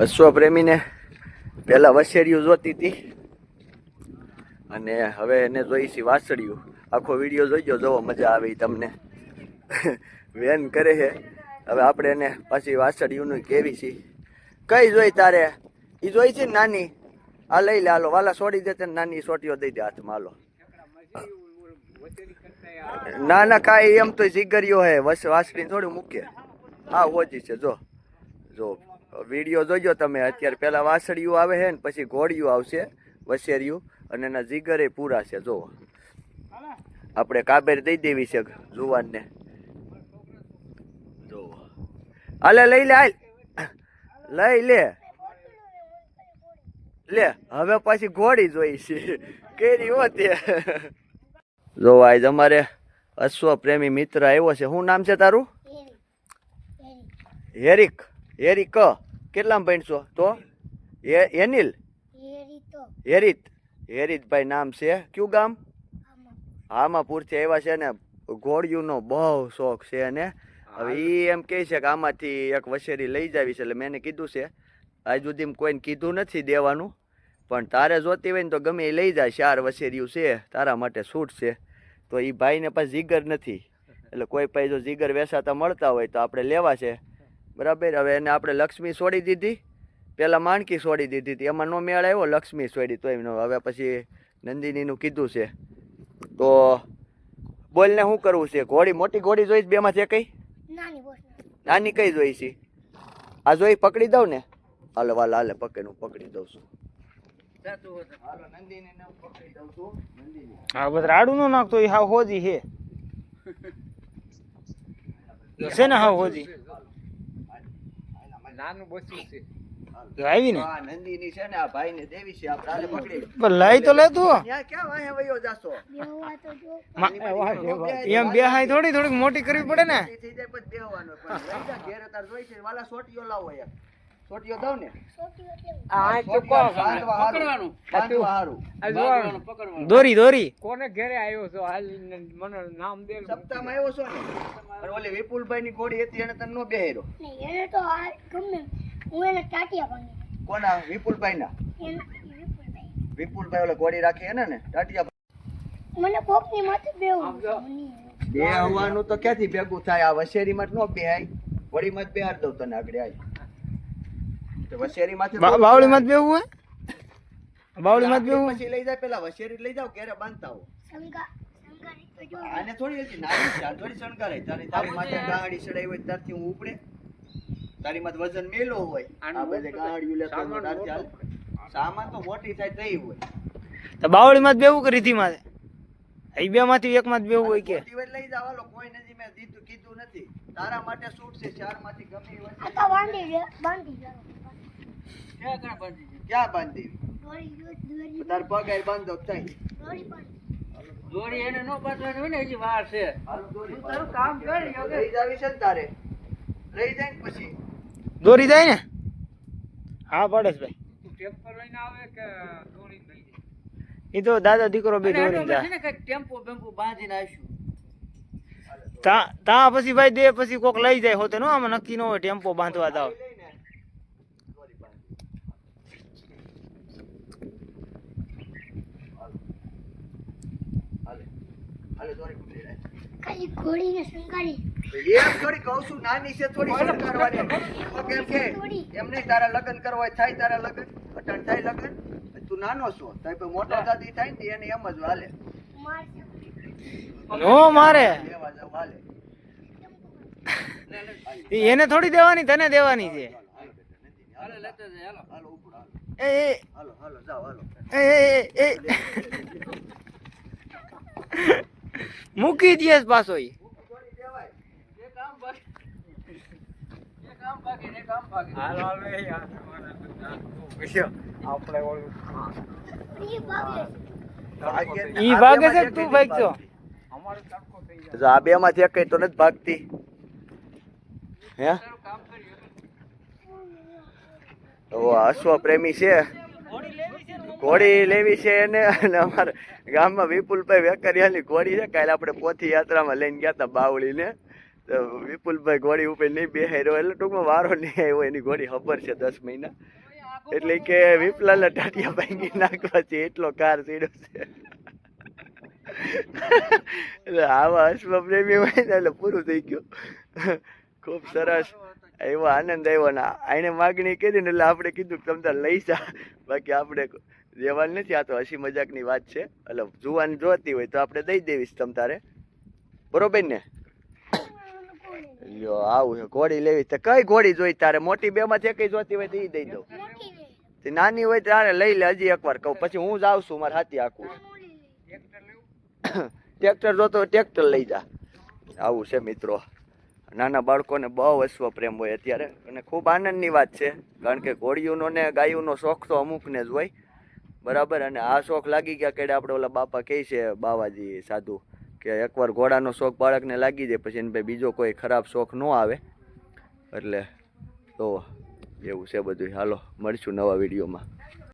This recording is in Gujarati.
અશ્વ પ્રેમીને પહેલાં વસેરિયું જોતી હતી અને હવે એને જોઈ છે વાસળિયું. આખો વિડીયો જોઈજો, જોવો મજા આવી તમને. વેન કરે છે. હવે આપણે એને પાછી વાસળિયુંનું કેવી છે. કઈ જોઈ તારે? એ જોઈ છે ને નાની? આ લઈ લે, હાલો વાલા છોડી દેતે ને નાની સોટીઓ દઈ દે હાથમાં. હાલો. ના ના કાંઈ એમ તો જીગરીઓ હે, વાસળી થોડું મૂકે. હા ઓછી છે. જો જો વિડીયો જોઈજો તમે. અત્યારે પહેલાં વાસળિયું આવે છે ને પછી ઘોડિયું આવશે, વસેરિયું, અને એના જીગરે પૂરા છે. જો આપણે કાબેર દઈ દેવી છે જુવાનને. જો હાલે લઈ લે, હાલ લઈ લે લે. હવે પાછી ઘોડી જોઈ છે કેરી હોતે. જો આજ અમારે અશ્વ પ્રેમી મિત્ર આવ્યો છે. શું નામ છે તારું? હેરિક. હેરિક કેટલામાં ભણશો તો? એનિલ હેરિત. હેરિતભાઈ નામ છે. કયું ગામ? આમાપુરથી આવ્યા છે ને. ઘોડિયુંનો બહુ શોખ છે અને હવે એ એમ કહે છે કે આમાંથી એક વસેરી લઈ જાવી છે. એટલે મેં કીધું છે, આજ સુધી કોઈને કીધું નથી દેવાનું, પણ તારે જોતી હોય ને તો ગમે એ લઈ જાય. 4 વસેરીયું છે તારા માટે છૂટ છે. તો એ ભાઈને પાસે જીગર નથી, એટલે કોઈ પાસે જો જીગર વેસાતા મળતા હોય તો આપણે લેવા છે. બરાબર. હવે એને આપણે લક્ષ્મી છોડી દીધી, પહેલાં માણકી છોડી દીધી હતી, એમાં નો મેળ આવ્યો. લક્ષ્મી છોડી તો એમ. હવે પછી નંદિનીનું કીધું છે. તો બોલને શું કરવું છે? ઘોડી મોટી ઘોડી જોઈશ બેમાં છે કઈ? નાની કઈ જોઈ છે? આ જોઈ પકડી દઉં ને? હાલો વાલા હાલે પકડી દઉં છું. હા બસ રાડું નો નાખતો. એ હાવ હોજી હે છે ને, હાવ હોજી નાનું બચ્ચું છે. આવી ને નંદીની છે ને, આ ભાઈ ને દેવી છે. આપણે હાલે પકડી લઈ તો લે તું. ત્યાં ક્યાં વાહે વયો જાશો? એમ બે હાઈ થોડીક મોટી કરવી પડે ને. થઈ જાય પછી બેહવાનું. પણ લઈ જા ઘેર તાર જોઈ છે. વાલા સોટીઓ લાવો એક. સોટીઓ દઉં ને? આ તો પકડવાનું. દોરી કોને ઘરે આવ્યો છો? હાલ મને નામ દે. સપ્તાહમાં આવ્યો છો ને? અને ઓલી વિપુલભાઈ ની ઘોડી હતી એને તને નો બેહેરો? એને તો ગમે હું એને ટાટિયા ભાંગી. કોના? વિપુલભાઈ ના? વિપુલભાઈ ઓલે ઘોડી રાખી એને ને ટાટિયા. મને કોકની માથે બેહવું. બે હવાનું તો ક્યાંથી ભેગું થાય? આ વસેરી માં નો બેહાય. ઘોડી માં જ બેહાર દઉં તને આગળ. આવી વસેરી માંથી બાવળી માં બેહવું હોય. બાવળી માં બેહવું પછી લઈ જાય. પેલા વસેરી લઈ જાવ, ઘેરે બાંધતા હો. સંગારી તો જો આને થોડી હતી નાની છે. આ થોડી શણગારે. તારી માથે ગાડી ચડાવી હોય ત્યારથી હું ઉપડે. તારી માથે વજન મેલો હોય. આ બધે ગાડીઓ લેતો સામાન તો મોટી થાય તઈ હોય. તો બાવળી માં બેહવું કે રીધી માં? એ બે માંથી એક માં બેહવું હોય કે? લઈ જાવ. હાલો કોઈ નથી. મેં કીધું નથી. તારા માટે છૂટ છે. 4 માંથી ગમે એ આ તો બાંધી ગયો. ક્યાં બાંધી? દોરી તાર પગ આઈ બાંધો થાય. દોરી પણ દોરી એને નો બાંધવાની હોય ને, હજી વાર છે. હાલો દોરી તું તારું કામ કર. લઈ જાવી છે ને તારે. લઈ જાય ને પછી દોરી જાય ને? હા પડેશભાઈ. તું ટેમ્પો લઈને આવે કે દોરી લઈ જાય? એ તો દાદા દીકરો બે દોરી છે જાય. ને કઈક ટેમ્પો બેમ્પો બાંધીને આવીશું. તા પછી ભાઈ દે પછી કોક લઈ જાય હોતે નો. આમાં નક્કી ન હોય ટેમ્પો બાંધવા દાવ. ખાલી ઘોડીને સંગારી. એક થોડી કહું છું, નાની છે થોડી શણગારવાની. કેમ કે એમ નહીં, તારા લગ્ન કરવા હોય થાય. તારા લગ્ન અટણ થાય લગ્ન. તું નાનો છો તો મોટો દાદી થાય ને એને એમ જ હાલે. નો મારે લેવા જાવ હાલે. એને થોડી દેવાની, તને દેવાની છે. હાલો લેતા જાય. હાલો હાલો ઉપર હાલો. એ હાલો હાલો જાઓ હાલો. એ મૂકી દે પાછો. ઈ હાલો હાલો એ યાર. આપણે ઓલું ઈ ભાગે. ઈ ભાગે છે તું ભાગ છો. અમારો તડકો થઈ જાય. જો આ બે માંથી એક તો નથી ભાગતી. હે કામ કરીએ. તો અશ્વ પ્રેમી છે. ઘોડી લેવી છે એને. અને અમારા ગામમાં વિપુલભાઈ વેકરિયાની ઘોડી છે. કાલે આપણે પોથી યાત્રામાં લઈને ગયા હતા બાવળીને. તો વિપુલભાઈ ઘોડી ઉપર નહીં બેહાઈ રહ્યો એટલે ટૂંકમાં વારો નહીં આવ્યો એની ઘોડી ખબર છે 10 મહિના એટલે કે વિપલાલ ટાટિયા ભાંગી નાખવા છે એટલો કાર સીડો છે એટલે આવા અશ્વપ્રેમી હોય ને એટલે પૂરું થઈ ગયું ખૂબ સરસ એવો આનંદ આવ્યો ને એને માગણી કરી ને એટલે આપણે કીધું કે તમે લઈ જા બાકી આપણે દેવાનું નથી આ તો હસી મજાકની વાત છે એટલે જુવાન જોતી હોય તો આપણે દઈ દેવીશ તમ તારે બરોબર ને લ્યો આવું છે ઘોડી લેવી તો કઈ ઘોડી જોઈ તારે મોટી બે માંથી કઈ જોતી હોય તો એ દઈ દઉં તે નાની હોય તારે લઈ લે હજી એકવાર કહું પછી હું જ આવશું મારે હાથી આખું ટ્રેક્ટર જોતો ટ્રેક્ટર લઈ જા આવું છે મિત્રો નાના બાળકોને બહુ અશ્વ પ્રેમ હોય અત્યારે અને ખૂબ આનંદની વાત છે કારણ કે ઘોડીઓનો ને ગાયોનો શોખ તો અમુકને જ હોય બરાબર અને આ શોખ લાગી ગયા કે આપણે ઓલા બાપા કહે છે બાવાજી સાધુ કે એકવાર ઘોડાનો શોખ બાળકને લાગી જાય પછી એને ભાઈ બીજો કોઈ ખરાબ શોખ ન આવે એટલે તો એવું છે બધું હાલો મળશું નવા વિડીયોમાં